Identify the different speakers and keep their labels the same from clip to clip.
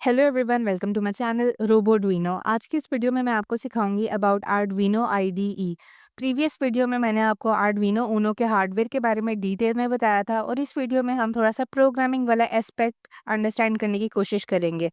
Speaker 1: Hello everyone, welcome to my channel Roboduino. आज की इस वीडियो में मैं आपको सिखाऊंगी about Arduino IDE. Previous video में मैंने आपको आर्डुइनो ऊनो के हार्डवेयर के बारे में डिटेल में बताया था और इस वीडियो में हम थोड़ा सा प्रोग्रामिंग वाला एस्पेक्ट अंडरस्टैंड करने की कोशिश करेंगे।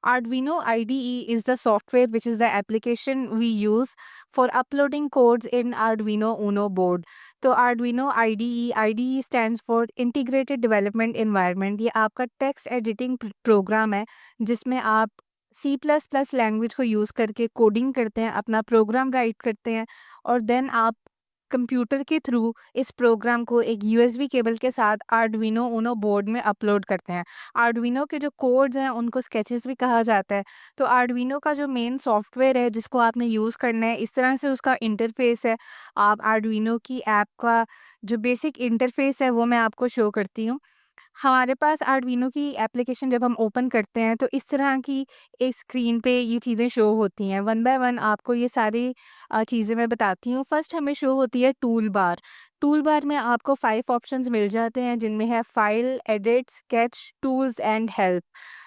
Speaker 1: Arduino IDE is the software which is the application we use for uploading codes in Arduino Uno board. तो Arduino IDE stands for Integrated Development Environment। ये आपका टेक्स्ट एडिटिंग प्रोग्राम है जिसमें आप C++ लैंग्वेज को यूज़ करके coding करते हैं, अपना प्रोग्राम राइट करते हैं और देन आप कंप्यूटर के थ्रू इस प्रोग्राम को एक यूएसबी केबल के साथ आर्डुइनो ऊनो बोर्ड में अपलोड करते हैं। आर्डुइनो के जो कोड्स हैं उनको स्केचेस भी कहा जाता है। तो आर्डुइनो का जो मेन सॉफ्टवेयर है जिसको आपने यूज़ करना है, इस तरह से उसका इंटरफेस है। आप आर्डुइनो की ऐप का जो बेसिक इंटरफेस है वो मैं आपको शो करती हूँ। हमारे पास आर्डुइनो की एप्लीकेशन जब हम ओपन करते हैं तो इस तरह की एक स्क्रीन पे ये चीज़ें शो होती हैं। वन बाय वन आपको ये सारी चीज़ें मैं बताती हूँ। फर्स्ट हमें शो होती है टूल बार। टूल बार में आपको 5 ऑप्शंस मिल जाते हैं जिनमें है file, edit, sketch, tools and help.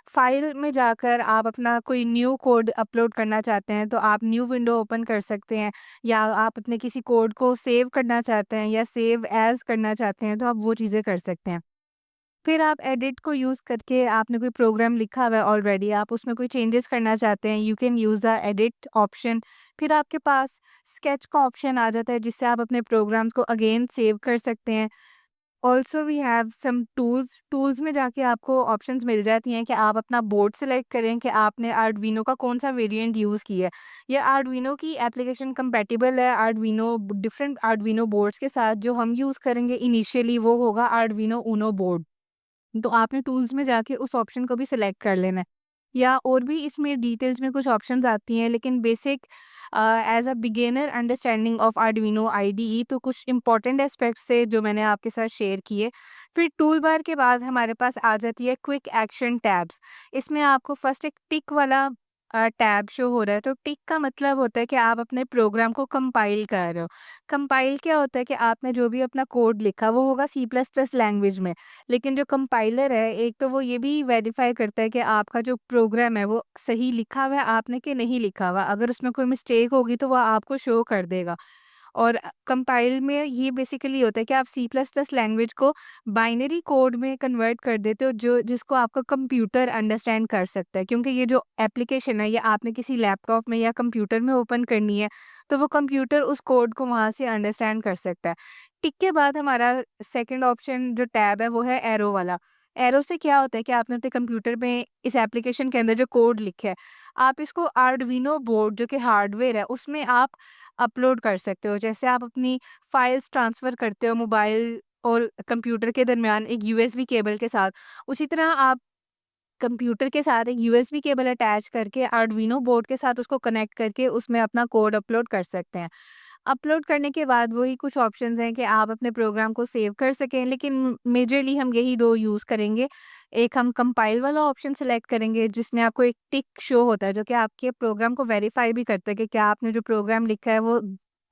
Speaker 1: File में जाकर आप अपना कोई न्यू कोड अपलोड करना चाहते हैं तो आप न्यू विंडो ओपन कर सकते हैं, या आप अपने किसी कोड को सेव करना चाहते हैं या सेव एज़ करना चाहते हैं तो आप वो चीज़ें कर सकते हैं। फिर आप एडिट को यूज़ करके आपने कोई प्रोग्राम लिखा हुआ है ऑलरेडी, आप उसमें कोई चेंजेस करना चाहते हैं, you can use the edit option. फिर आपके पास स्केच का ऑप्शन आ जाता है जिससे आप अपने प्रोग्राम्स को अगेन सेव कर सकते हैं। Also we have some tools. Tools में जाके आपको ऑप्शंस मिल जाती हैं कि आप अपना बोर्ड सेलेक्ट करें कि आपने आर्डुइनो का कौन सा वेरिएंट यूज़ किया है। ये आर्डुइनो की एप्लीकेशन कंपैटिबल है आर्डुइनो डिफरेंट आर्डुइनो बोर्ड्स के साथ। जो हम यूज़ करेंगे इनिशियली वो होगा आर्डुइनो ऊनो बोर्ड। तो आपने टूल्स में जाके उस ऑप्शन को भी सिलेक्ट कर लेना है, या और भी इसमें डिटेल्स में कुछ ऑप्शंस आती हैं, लेकिन basic as a beginner understanding of Arduino IDE तो कुछ इंपॉर्टेंट एस्पेक्ट्स थे जो मैंने आपके साथ शेयर किए। फिर टूल बार के बाद हमारे पास आ जाती है क्विक एक्शन टैब्स। इसमें आपको फर्स्ट एक टिक वाला टैब शो हो रहा है। तो टिक का मतलब होता है कि आप अपने प्रोग्राम को कंपाइल कर रहे हो। कंपाइल क्या होता है कि आपने जो भी अपना कोड लिखा वो होगा सी प्लस प्लस लैंग्वेज में, लेकिन जो कंपाइलर है एक तो वो ये भी वेरीफाई करता है कि आपका जो प्रोग्राम है वो सही लिखा हुआ है आपने कि नहीं लिखा हुआ। अगर उसमें कोई मिस्टेक होगी तो वो आपको शो कर देगा। और कंपाइल में ये बेसिकली होता है कि आप सी प्लस प्लस लैंग्वेज को बाइनरी कोड में कन्वर्ट कर देते हो जो जिसको आपका कंप्यूटर अंडरस्टैंड कर सकता है, क्योंकि ये जो एप्लीकेशन है ये आपने किसी लैपटॉप में या कंप्यूटर में ओपन करनी है तो वो कंप्यूटर उस कोड को वहाँ से अंडरस्टैंड कर सकता है। टिक के बाद हमारा सेकंड ऑप्शन जो टैब है वो है एरो वाला। एरो से क्या होता है कि आपने अपने कंप्यूटर में इस एप्लीकेशन के अंदर जो कोड लिखा है, आप इसको आर्डुइनो बोर्ड जो कि हार्डवेयर है उसमें आप अपलोड कर सकते हो। जैसे आप अपनी फाइल्स ट्रांसफ़र करते हो मोबाइल और कंप्यूटर के दरमियान एक यूएसबी केबल के साथ, उसी तरह आप कंप्यूटर के साथ एक यूएसबी केबल अटैच करके आर्डुइनो बोर्ड के साथ उसको कनेक्ट करके उसमें अपना कोड अपलोड कर सकते हैं। अपलोड करने के बाद वही कुछ ऑप्शंस हैं कि आप अपने प्रोग्राम को सेव कर सकें, लेकिन मेजरली हम यही 2 यूज़ करेंगे। एक हम कंपाइल वाला ऑप्शन सेलेक्ट करेंगे जिसमें आपको एक टिक शो होता है जो कि आपके प्रोग्राम को वेरीफाई भी करता है कि क्या आपने जो प्रोग्राम लिखा है वो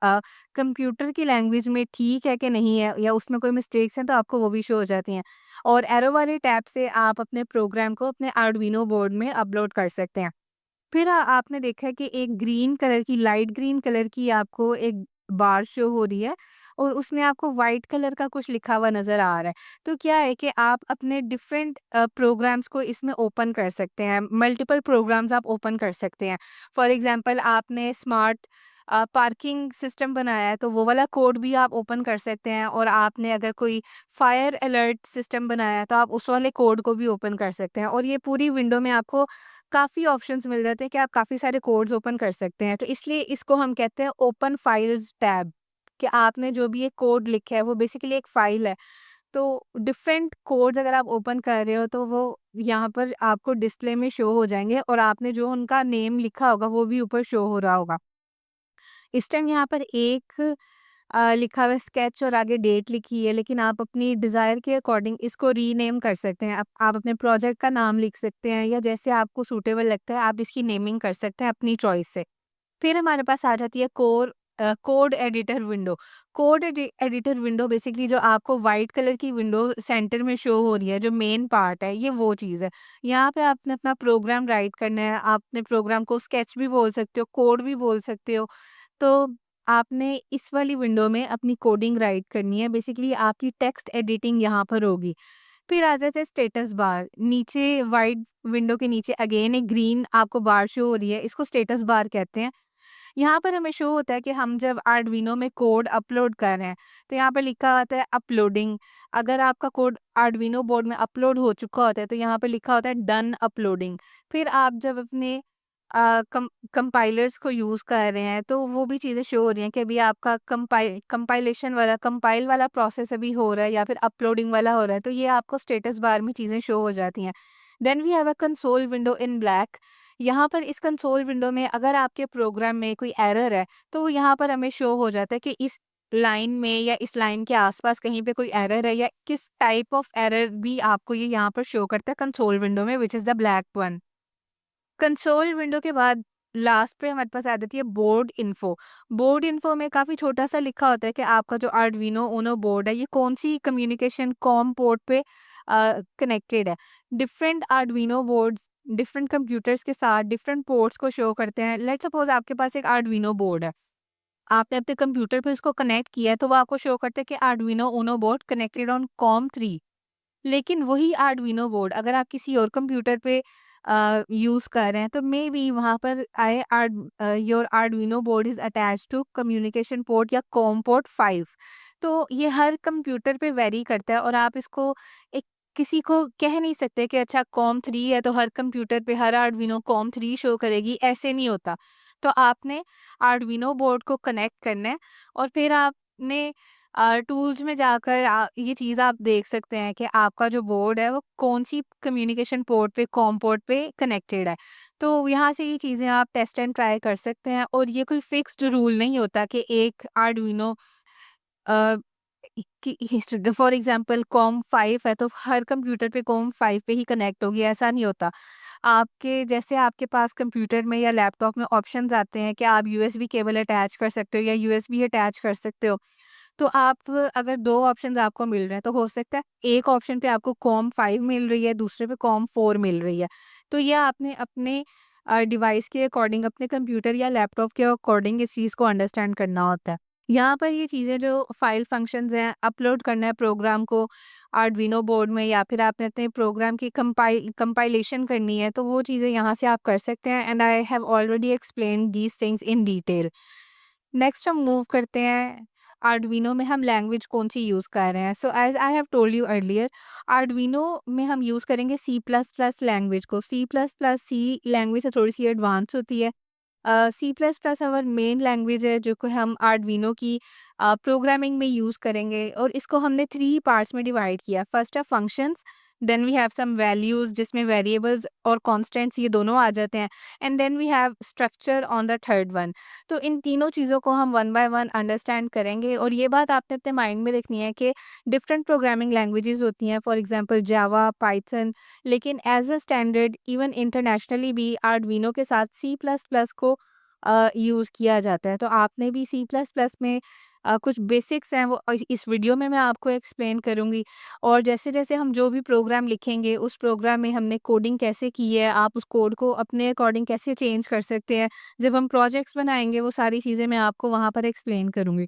Speaker 1: अ, कंप्यूटर की लैंग्वेज में ठीक है कि नहीं है, या उसमें कोई मिस्टेक्स हैं तो आपको वो भी शो हो जाती हैं। और एरो वाले टैब से आप अपने प्रोग्राम को अपने आर्डुइनो बोर्ड में अपलोड कर सकते हैं। फिर आपने देखा है कि एक ग्रीन कलर की, लाइट ग्रीन कलर की आपको एक बार शो हो रही है और उसमें आपको व्हाइट कलर का कुछ लिखा हुआ नज़र आ रहा है। तो क्या है कि आप अपने डिफरेंट प्रोग्राम्स को इसमें ओपन कर सकते हैं, मल्टीपल प्रोग्राम्स आप ओपन कर सकते हैं। फॉर एग्ज़ाम्पल आपने स्मार्ट पार्किंग सिस्टम बनाया है तो वो वाला कोड भी आप ओपन कर सकते हैं, और आपने अगर कोई फायर अलर्ट सिस्टम बनाया है तो आप उस वाले कोड को भी ओपन कर सकते हैं। और ये पूरी विंडो में आपको काफ़ी ऑप्शंस मिल जाते हैं कि आप काफ़ी सारे कोड्स ओपन कर सकते हैं। तो इसलिए इसको हम कहते हैं ओपन फाइल्स टैब, कि आपने जो भी एक कोड लिखा है वो बेसिकली एक फ़ाइल है। तो डिफरेंट कोड्स अगर आप ओपन कर रहे हो तो वो यहाँ पर आपको डिस्प्ले में शो हो जाएँगे और आपने जो उनका नेम लिखा होगा वो भी ऊपर शो हो रहा होगा। इस टाइम यहाँ पर एक लिखा हुआ है स्केच और आगे डेट लिखी है, लेकिन आप अपनी डिज़ायर के अकॉर्डिंग इसको रीनेम कर सकते हैं। आप अपने प्रोजेक्ट का नाम लिख सकते हैं, या जैसे आपको सूटेबल लगता है आप इसकी नेमिंग कर सकते हैं अपनी चॉइस से। फिर हमारे पास आ जाती है core code editor window. Editor window basically जो आपको व्हाइट कलर की विंडो सेंटर में शो हो रही है, जो मेन पार्ट है, ये वो चीज़ है। यहाँ पे आपने अपना प्रोग्राम राइट करना है। आप अपने प्रोग्राम को स्केच भी बोल सकते हो, कोड भी बोल सकते हो। तो आपने इस वाली विंडो में अपनी कोडिंग राइट करनी है। बेसिकली आपकी टेक्स्ट एडिटिंग यहाँ पर होगी। फिर आ जाते हैं स्टेटस बार। नीचे व्हाइट विंडो के नीचे अगेन एक ग्रीन आपको बार शो हो रही है, इसको स्टेटस बार कहते हैं। यहाँ पर हमें शो होता है कि हम जब आर्डुइनो में कोड अपलोड कर रहे हैं, तो यहाँ पर लिखा होता है अपलोडिंग। अगर आपका कोड आर्डुइनो बोर्ड में अपलोड हो चुका होता है, तो यहाँ पे लिखा होता है डन अपलोडिंग। फिर आप जब अपने कंपाइलर्स को यूज़ कर रहे हैं, तो वो भी चीज़ें शो हो रही हैं कि अभी आपका कंपाइल वाला प्रोसेस अभी हो रहा है या फिर अपलोडिंग वाला हो रहा है, तो ये आपको स्टेटस बार में चीज़ें शो हो जाती हैं। Then we have a console window in black. यहाँ पर इस कंसोल विंडो में अगर आपके प्रोग्राम में कोई एरर है, तो वो यहाँ पर हमें शो हो जाता है कि इस लाइन में या इस लाइन के आसपास कहीं पे कोई एरर है, या किस टाइप ऑफ एरर भी आपको ये यहाँ पर शो करता है कंसोल विंडो में, विच is the black one. Console window के बाद लास्ट पे हमारे पास आ जाती है बोर्ड इन्फो। बोर्ड इन्फो में काफ़ी छोटा-सा लिखा होता है कि आपका जो आर्डुइनो ऊनो बोर्ड है, ये कौन-सी कम्युनिकेशन कॉम पोर्ट पे कनेक्टेड है। Different Arduino boards different computers के साथ डिफरेंट पोर्ट्स को शो करते हैं। लेट्स सपोज़ आपके पास एक आर्डुइनो बोर्ड है। आपने अपने कंप्यूटर पे उसको कनेक्ट किया है, तो वो आपको शो करता है कि Arduino Uno board connected on com 3। लेकिन वही आर्डुइनो बोर्ड अगर आप किसी और कंप्यूटर पे यूज़ कर रहे हैं, तो मे बी वहाँ पर आए your Arduino board is attached to communication port या कॉम पोर्ट 5। तो ये हर कंप्यूटर पे वेरी करता है, और आप इसको एक किसी को कह नहीं सकते कि अच्छा कॉम 3 है तो हर कंप्यूटर पे हर आर्डुइनो कॉम 3 शो करेगी, ऐसे नहीं होता। तो आपने आर्डुइनो बोर्ड को कनेक्ट करना है, और फिर आपने टूल्स में जाकर ये चीज़ आप देख सकते हैं कि आपका जो बोर्ड है वो कौन-सी कम्युनिकेशन पोर्ट पे, कॉम पोर्ट पे कनेक्टेड है। तो यहाँ से ये चीज़ें आप टेस्ट एंड ट्राई कर सकते हैं, और ये कोई फिक्स्ड रूल नहीं होता कि एक आर्डुइनो अ, कि फॉर एग्ज़ाम्पल कॉम 5 है तो हर कंप्यूटर पे कॉम 5 पे ही कनेक्ट होगी, ऐसा नहीं होता। आपके जैसे आपके पास कंप्यूटर में या लैपटॉप में ऑप्शंस आते हैं कि आप यूएसबी केबल अटैच कर सकते हो या यूएसबी अटैच कर सकते हो। तो आप अगर 2 ऑप्शंस आपको मिल रहे हैं, तो हो सकता है एक ऑप्शन पे आपको कॉम 5 मिल रही है, दूसरे पे कॉम 4 मिल रही है। तो ये आपने अपने डिवाइस के अकॉर्डिंग, अपने कंप्यूटर या लैपटॉप के अकॉर्डिंग इस चीज़ को अंडरस्टैंड करना होता है। यहाँ पर ये चीज़ें जो फाइल फंक्शंस हैं, अपलोड करना है प्रोग्राम को आर्डुइनो बोर्ड में, या फिर आपने अपने प्रोग्राम की कंपाइलेशन करनी है, तो वो चीज़ें यहाँ से आप कर सकते हैं, and I have already explained these things in detail. Next हम मूव करते हैं, आर्डुइनो में हम लैंग्वेज कौन-सी यूज़ कर रहे हैं। So as I have told you earlier, Arduino में हम यूज़ करेंगे सी प्लस प्लस लैंग्वेज को। C plus plus C language से थोड़ी-सी एडवांस होती है। C plus plus our main language है, जो कि हम आर्डुइनो की प्रोग्रामिंग में यूज़ करेंगे, और इसको हमने 3 पार्ट्स में डिवाइड किया। फर्स्ट है functions, then we have some values जिसमें वेरिएबल्स और कांस्टेंट्स ये दोनों आ जाते हैं, and then we have structure on the third one. तो इन तीनों चीज़ों को हम वन बाय वन अंडरस्टैंड करेंगे, और ये बात आपने अपने माइंड में रखनी है कि डिफरेंट प्रोग्रामिंग लैंग्वेजेस होती हैं, फॉर एग्जांपल जावा, पाइथन, लेकिन as a standard even internationally भी आर्डुइनो के साथ सी प्लस प्लस को यूज़ किया जाता है। तो आपने भी सी प्लस प्लस में कुछ बेसिक्स हैं, वो इस वीडियो में मैं आपको एक्सप्लेन करूँगी, और जैसे-जैसे हम जो भी प्रोग्राम लिखेंगे, उस प्रोग्राम में हमने कोडिंग कैसे की है, आप उस कोड को अपने अकॉर्डिंग कैसे चेंज कर सकते हैं। जब हम प्रोजेक्ट्स बनाएँगे, वो सारी चीज़ें मैं आपको वहाँ पर एक्सप्लेन करूँगी।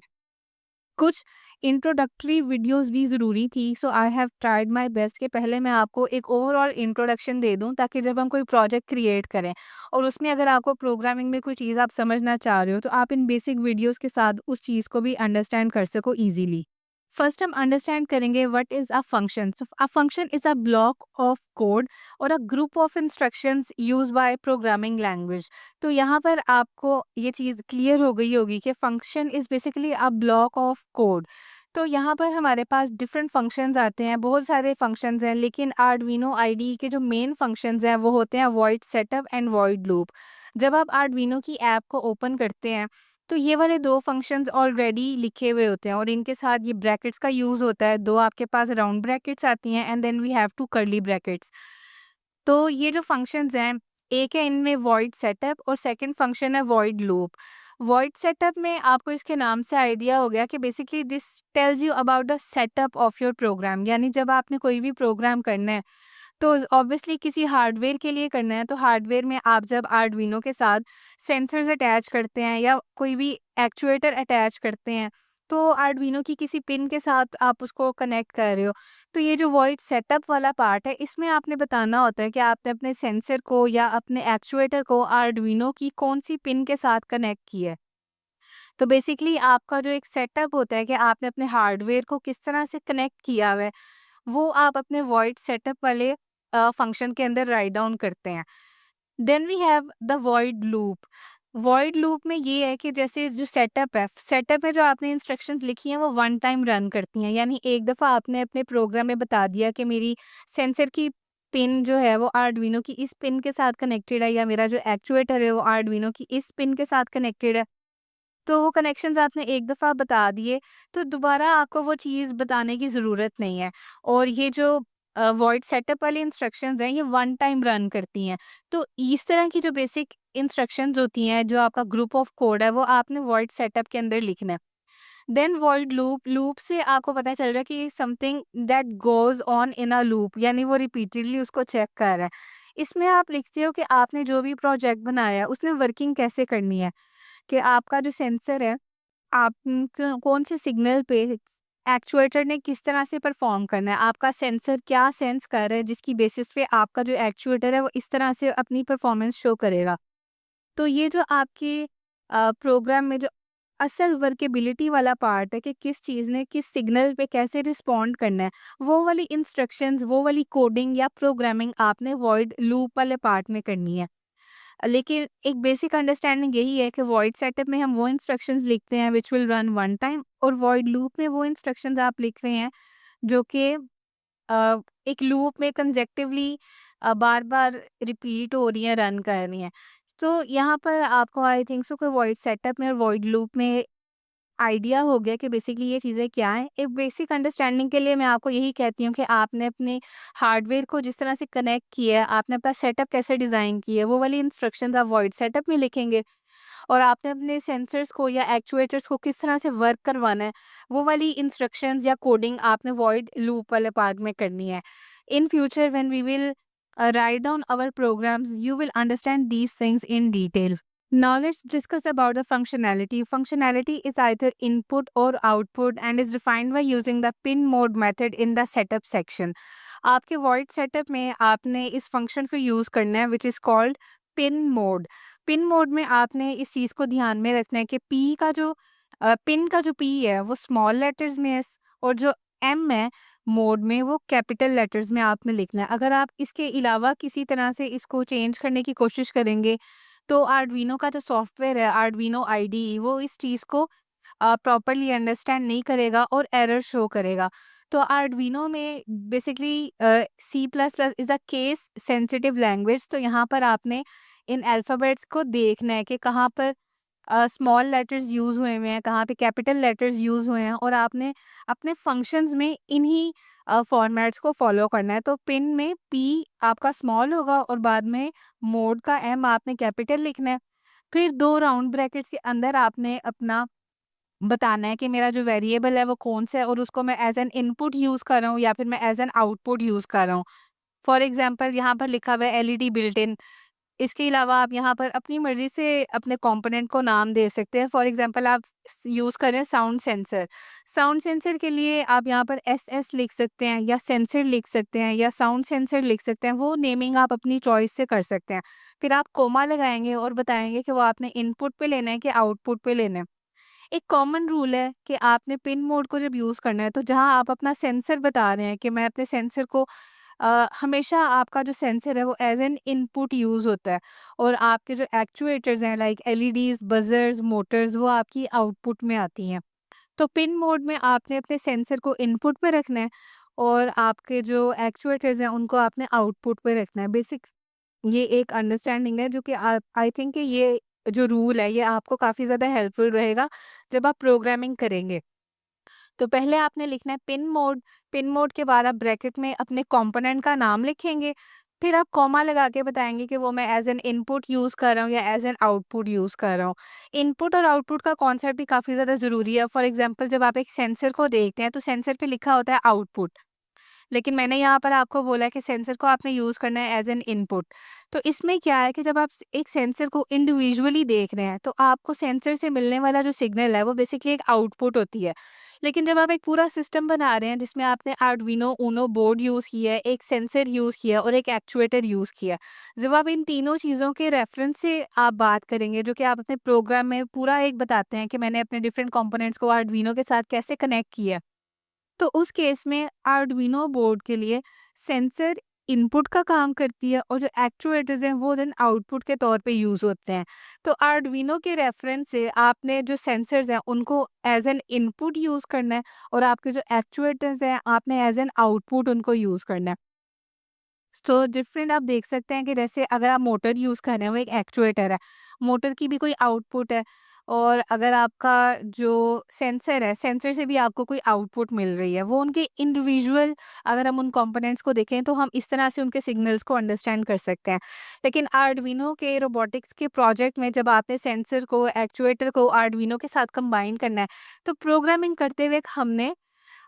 Speaker 1: कुछ इंट्रोडक्टरी वीडियोस भी ज़रूरी थी, so I have tried my best कि पहले मैं आपको एक ओवरऑल इंट्रोडक्शन दे दूँ, ताकि जब हम कोई प्रोजेक्ट क्रिएट करें और उसमें अगर आपको प्रोग्रामिंग में कोई चीज़ आप समझना चाह रहे हो, तो आप इन बेसिक वीडियोस के साथ उस चीज़ को भी अंडरस्टैंड कर सको ईज़िली। फर्स्ट हम अंडरस्टैंड करेंगे what is a function. So a function is a block of code और a group of instructions used by programming language. तो यहाँ पर आपको ये चीज़ क्लियर हो गई होगी कि function is basically a block of code. तो यहाँ पर हमारे पास डिफरेंट फंक्शंस आते हैं, बहुत सारे फंक्शंस हैं, लेकिन आर्डुइनो आईडीई के जो मेन फंक्शंस हैं वो होते हैं void setup and void loop. जब आप आर्डुइनो की ऐप को ओपन करते हैं, तो ये वाले 2 फंक्शंस ऑलरेडी लिखे हुए होते हैं, और इनके साथ ये ब्रैकेट्स का यूज़ होता है। 2 आपके पास राउंड ब्रैकेट्स आती हैं, and then we have 2 curly brackets. तो ये जो फंक्शंस हैं, एक है इनमें वॉइड सेटअप और सेकंड फंक्शन है वॉइड लूप। वॉइड सेटअप में आपको इसके नाम से आइडिया हो गया कि basically this tells you about the setup of your program, यानी जब आपने कोई भी प्रोग्राम करना है तो ऑब्वियसली किसी हार्डवेयर के लिए करना है, तो हार्डवेयर में आप जब आर्डुइनो के साथ सेंसर्स अटैच करते हैं या कोई भी एक्चुएटर अटैच करते हैं, तो आर्डुइनो की किसी पिन के साथ आप उसको कनेक्ट कर रहे हो। तो ये जो वॉइड सेटअप वाला पार्ट है, इसमें आपने बताना होता है कि आपने अपने सेंसर को या अपने एक्चुएटर को आर्डुइनो की कौन-सी पिन के साथ कनेक्ट किया है। तो बेसिकली आपका जो एक सेटअप होता है कि आपने अपने हार्डवेयर को किस तरह से कनेक्ट किया हुआ है, वो आप अपने वॉइड सेटअप वाले फंक्शन के अंदर राइट डाउन करते हैं। Then we have the void loop. Void loop में ये है कि जैसे जो सेटअप में जो आपने इंस्ट्रक्शंस लिखी हैं वो वन टाइम रन करती हैं, यानी एक दफ़ा आपने अपने प्रोग्राम में बता दिया कि मेरी सेंसर की पिन जो है वो आर्डुइनो की इस पिन के साथ कनेक्टेड है, या मेरा जो एक्चुएटर है वो आर्डुइनो की इस पिन के साथ कनेक्टेड है। तो वो कनेक्शंस आपने एक दफ़ा बता दिए, तो दोबारा आपको वो चीज़ बताने की ज़रूरत नहीं है। और ये जो वॉइड सेटअप वाली इंस्ट्रक्शंस हैं, ये वन टाइम रन करती हैं। तो इस तरह की जो बेसिक इंस्ट्रक्शंस होती हैं, जो आपका ग्रुप ऑफ कोड है, वो आपने वॉइड सेटअप के अंदर लिखना है। देन वॉइड लूप, लूप से आपको पता चल रहा है कि something that goes on in a loop, यानी वो रिपीटेडली उसको चेक कर रहा है। इसमें आप लिखते हो कि आपने जो भी प्रोजेक्ट बनाया है, उसमें वर्किंग कैसे करनी है। कि आपका जो सेंसर है, आप कौन से सिग्नल पे एक्चुएटर ने किस तरह से परफॉर्म करना है, आपका सेंसर क्या सेंस कर रहा है जिसकी बेसिस पे आपका जो एक्चुएटर है वो इस तरह से अपनी परफॉर्मेंस शो करेगा। तो ये जो आपके प्रोग्राम में जो असल वर्केबिलिटी वाला पार्ट है कि किस चीज़ ने किस सिग्नल पे कैसे रिस्पॉन्ड करना है, वो वाली इंस्ट्रक्शंस, वो वाली कोडिंग या प्रोग्रामिंग आपने वॉइड लूप वाले पार्ट में करनी है। लेकिन एक बेसिक अंडरस्टैंडिंग यही है कि वॉइड सेटअप में हम वो इंस्ट्रक्शंस लिखते हैं which will run one time, और वॉइड लूप में वो इंस्ट्रक्शंस आप लिख रहे हैं जो कि एक लूप में कंसेक्टिवली बार-बार रिपीट हो रही हैं, रन कर रही हैं। तो यहाँ पर आपको आई थिंक सो कि वॉइड सेटअप में और वॉइड लूप में आइडिया हो गया कि बेसिकली ये चीज़ें क्या हैं। एक बेसिक अंडरस्टैंडिंग के लिए मैं आपको यही कहती हूँ कि आपने अपने हार्डवेयर को जिस तरह से कनेक्ट किया है, आपने अपना सेटअप कैसे डिज़ाइन किया है, वो वाली इंस्ट्रक्शंस आप वॉइड सेटअप में लिखेंगे। और आपने अपने सेंसर्स को या एक्चुएटर्स को किस तरह से वर्क करवाना है, वो वाली इंस्ट्रक्शंस या कोडिंग आपने वॉइड लूप वाले पार्ट में करनी है। In future when we will write down our programs, you will understand these things in detail. Now let's discuss about the functionality. Functionality is either input or output and is defined by using the pin mode method in the setup section. आपके void setup में आपने इस function को use करना है which is called pin mode. Pin mode में आपने इस चीज़ को ध्यान में रखना है कि P का जो पिन का जो P है वो स्मॉल लेटर्स में है, और जो M है मोड में वो कैपिटल लेटर्स में आपने लिखना है। अगर आप इसके अलावा किसी तरह से इसको चेंज करने की कोशिश करेंगे, तो आर्डुइनो का जो सॉफ्टवेयर है आर्डुइनो आईडीई, वो इस चीज़ को प्रॉपर्ली अंडरस्टैंड नहीं करेगा और एरर शो करेगा। तो आर्डुइनो में basically C plus plus is a case sensitive language, तो यहाँ पर आपने इन अल्फ़ाबेट्स को देखना है कि कहाँ पर स्मॉल लेटर्स यूज़ हुए हैं, कहाँ पे कैपिटल लेटर्स यूज़ हुए हैं, और आपने अपने फंक्शंस में इन्हीं फॉर्मेट्स को फॉलो करना है। तो पिन में पी आपका स्मॉल होगा और बाद में मोड का एम आपने कैपिटल लिखना है। फिर 2 राउंड ब्रैकेट्स के अंदर आपने अपना बताना है कि मेरा जो वेरिएबल है वो कौन-सा है, और उसको मैं एज़ एन इनपुट यूज़ कर रहा हूँ या फिर मैं एज़ एन आउटपुट यूज़ कर रहा हूँ। फॉर एग्ज़ाम्पल यहाँ पर लिखा हुआ है एलईडी बिल्ट इन। इसके अलावा आप यहाँ पर अपनी मर्ज़ी से अपने कंपोनेंट को नाम दे सकते हैं। फॉर एग्ज़ाम्पल आप यूज़ करें साउंड सेंसर। साउंड सेंसर के लिए आप यहाँ पर एसएस लिख सकते हैं या सेंसर लिख सकते हैं या साउंड सेंसर लिख सकते हैं। वो नेमिंग आप अपनी चॉइस से कर सकते हैं। फिर आप कोमा लगाएँगे और बताएँगे कि वो आपने इनपुट पे लेना है कि आउटपुट पे लेना है। एक कॉमन रूल है कि आपने पिन मोड को जब यूज़ करना है, तो जहाँ आप अपना सेंसर बता रहे हैं कि मैं अपने सेंसर को हमेशा आपका जो सेंसर है वो एज एन इनपुट यूज़ होता है, और आपके जो एक्चुएटर्स हैं लाइक एलईडीज, बजर्स, मोटर्स, वो आपकी आउटपुट में आती हैं। तो पिन मोड में आपने अपने सेंसर को इनपुट पे रखना है और आपके जो एक्चुएटर्स हैं उनको आपने आउटपुट पे रखना है। बेसिक ये एक अंडरस्टैंडिंग है जो कि आई थिंक कि ये जो रूल है ये आपको काफ़ी ज़्यादा हेल्पफुल रहेगा जब आप प्रोग्रामिंग करेंगे। तो पहले आपने लिखना है पिन मोड, पिन मोड के बाद आप ब्रैकेट में अपने कंपोनेंट का नाम लिखेंगे। फिर आप कॉमा लगा के बताएँगे कि वो मैं एज़ एन इनपुट यूज़ कर रहा हूँ या एज़ एन आउटपुट यूज़ कर रहा हूँ। इनपुट और आउटपुट का कॉन्सेप्ट भी काफ़ी ज़्यादा ज़रूरी है। फॉर एग्ज़ाम्पल जब आप एक सेंसर को देखते हैं तो सेंसर पे लिखा होता है आउटपुट। लेकिन मैंने यहाँ पर आपको बोला है कि सेंसर को आपने यूज़ करना है एज़ एन इनपुट। तो इसमें क्या है कि जब आप एक सेंसर को इंडिविजुअली देख रहे हैं, तो आपको सेंसर से मिलने वाला जो सिग्नल है, वो बेसिकली एक आउटपुट होती है। लेकिन जब आप एक पूरा सिस्टम बना रहे हैं, जिसमें आपने आर्डुइनो ऊनो बोर्ड यूज़ किया है, एक सेंसर यूज़ किया है और एक एक्चुएटर यूज़ किया है। जब आप इन तीनों चीज़ों के रेफ़रेंस से आप बात करेंगे, जो कि आप अपने प्रोग्राम में पूरा एक बताते हैं कि मैंने अपने डिफरेंट कंपोनेंट्स को आर्डुइनो के साथ कैसे कनेक्ट किया है। तो उस केस में आर्डुइनो बोर्ड के लिए सेंसर इनपुट का काम करती है और जो एक्चुएटर्स हैं वो देन आउटपुट के तौर पे यूज़ होते हैं। तो आर्डुइनो के रेफरेंस से आपने जो सेंसर्स हैं उनको एज एन इनपुट यूज़ करना है और आपके जो एक्चुएटर्स हैं आपने एज एन आउटपुट उनको यूज़ करना है। सो डिफरेंट आप देख सकते हैं कि जैसे अगर आप मोटर यूज़ कर रहे हैं वो एक एक्चुएटर है, मोटर की भी कोई आउटपुट है और अगर आपका जो सेंसर है, सेंसर से भी आपको कोई आउटपुट मिल रही है, वो उनके इंडिविजुअल अगर हम उन कंपोनेंट्स को देखें तो हम इस तरह से उनके सिग्नल्स को अंडरस्टैंड कर सकते हैं। लेकिन आर्डुइनो के रोबोटिक्स के प्रोजेक्ट में जब आपने सेंसर को, एक्चुएटर को आर्डुइनो के साथ कंबाइन करना है, तो प्रोग्रामिंग करते हुए हमने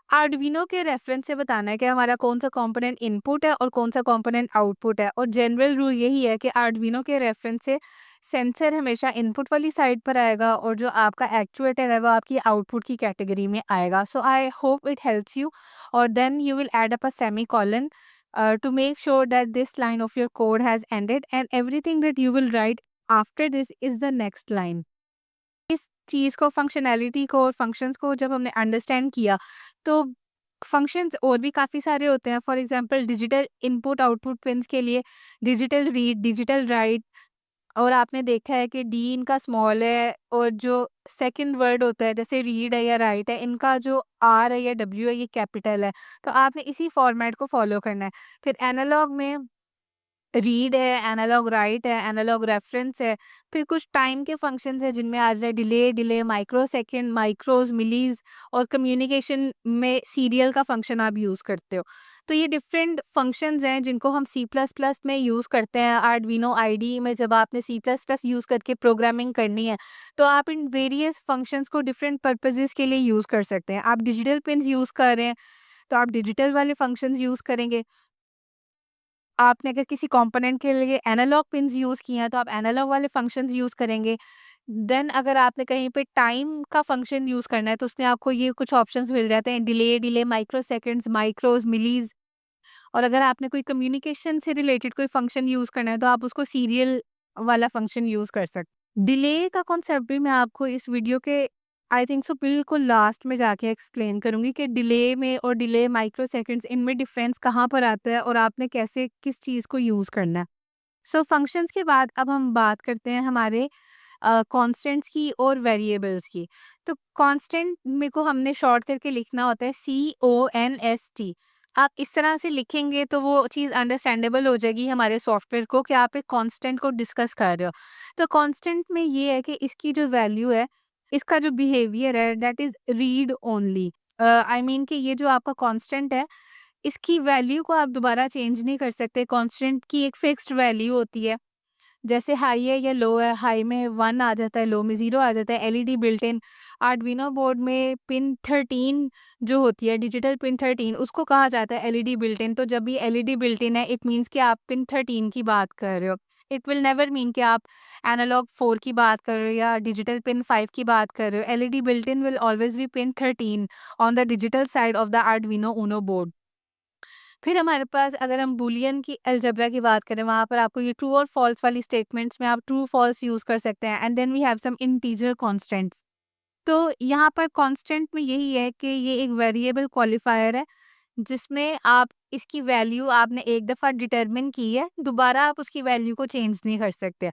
Speaker 1: आर्डुइनो के रेफरेंस से बताना है कि हमारा कौन-सा कंपोनेंट इनपुट है और कौन-सा कंपोनेंट आउटपुट है और जनरल रूल यही है कि आर्डुइनो के रेफरेंस से सेंसर हमेशा इनपुट वाली साइड पर आएगा और जो आपका एक्चुएटर है वो आपकी आउटपुट की कैटेगरी में आएगा। So I hope it helps you और then you will add up a semicolon to make sure that this line of your code has ended and everything that you will write after this is the next line. इस चीज़ को functionality को और functions को जब हमने understand किया, तो functions और भी काफ़ी सारे होते हैं। For example digital input output pins के लिए डिजिटल रीड, डिजिटल राइट और आपने देखा है कि डी इनका स्मॉल है और जो सेकंड वर्ड होता है जैसे रीड है या राइट है, इनका जो आर है या डब्ल्यू है ये कैपिटल है। तो आपने इसी फॉर्मेट को फ़ॉलो करना है। फिर एनालॉग में रीड है, एनालॉग राइट है, एनालॉग रेफरेंस है, फिर कुछ टाइम के फंक्शंस हैं जिनमें आ जाए डिले, माइक्रोसेकंड, माइक्रोज़, मिलीज़ और कम्युनिकेशन में सीरियल का फंक्शन आप यूज़ करते हो। तो ये डिफरेंट फंक्शंस हैं जिनको हम सी प्लस प्लस में यूज़ करते हैं। आर्डुइनो आईडीई में जब आपने सी प्लस प्लस यूज़ करके प्रोग्रामिंग करनी है, तो आप इन वेरियस फंक्शंस को डिफरेंट पर्पसेज़ के लिए यूज़ कर सकते हैं। आप डिजिटल पिन्स यूज़ कर रहे हैं, तो आप डिजिटल वाले फंक्शंस यूज़ करेंगे। आपने अगर किसी कंपोनेंट के लिए एनालॉग पिन्स यूज़ किए हैं, तो आप एनालॉग वाले फंक्शंस यूज़ करेंगे। देन अगर आपने कहीं पे टाइम का फंक्शन यूज़ करना है, तो उसमें आपको ये कुछ ऑप्शंस मिल जाते हैं डिले, माइक्रोसेकंड्स, माइक्रोज़, मिलीज़ और अगर आपने कोई कम्युनिकेशन से रिलेटेड कोई फंक्शन यूज़ करना है, तो आप उसको सीरियल वाला फंक्शन यूज़ कर सकते हैं। डिले का कॉन्सेप्ट भी मैं आपको इस वीडियो के आई थिंक सो बिल्कुल लास्ट में जाके एक्सप्लेन करूँगी कि डिले में और डिले माइक्रोसेकंड्स इनमें डिफरेंस कहाँ पर आता है और आपने कैसे किस चीज़ को यूज़ करना है। सो फंक्शंस के बाद अब हम बात करते हैं हमारे कांस्टेंट्स की और वेरिएबल्स की। तो कांस्टेंट में को हमने शॉर्ट करके लिखना होता है CONST। आप इस तरह से लिखेंगे तो वो चीज़ अंडरस्टैंडेबल हो जाएगी हमारे सॉफ्टवेयर को कि आप एक कांस्टेंट को डिस्कस कर रहे हो। तो कांस्टेंट में ये है कि इसकी जो वैल्यू है, इसका जो बिहेवियर है that is read only. I mean कि ये जो आपका कांस्टेंट है, इसकी वैल्यू को आप दोबारा चेंज नहीं कर सकते। कांस्टेंट की एक फिक्स्ड वैल्यू होती है। जैसे हाई है या लो है, हाई में 1 आ जाता है, लो में 0 आ जाता है। LED built in Arduino board में पिन 13 जो होती है, डिजिटल पिन 13 उसको कहा जाता है एलईडी बिल्ट इन। तो जब भी एलईडी बिल्ट इन है, इट मीन्स कि आप पिन 13 की बात कर रहे हो। इट विल नेवर मीन कि आप एनालॉग 4 की बात कर रहे हो या डिजिटल पिन 5 की बात कर रहे हो। LED built in will always be pin 13 on the digital side of the Arduino Uno board. फिर हमारे पास अगर हम बूलियन की अलजेब्रा की बात करें, वहाँ पर आपको ये ट्रू और फॉल्स वाली स्टेटमेंट्स में आप ट्रू फॉल्स यूज़ कर सकते हैं and then we have some integer constants. तो यहाँ पर कांस्टेंट में यही है कि ये एक वेरिएबल क्वालिफायर है, जिसमें आप इसकी वैल्यू आपने एक दफ़ा डिटरमिन की है, दोबारा आप उसकी वैल्यू को चेंज नहीं कर सकते।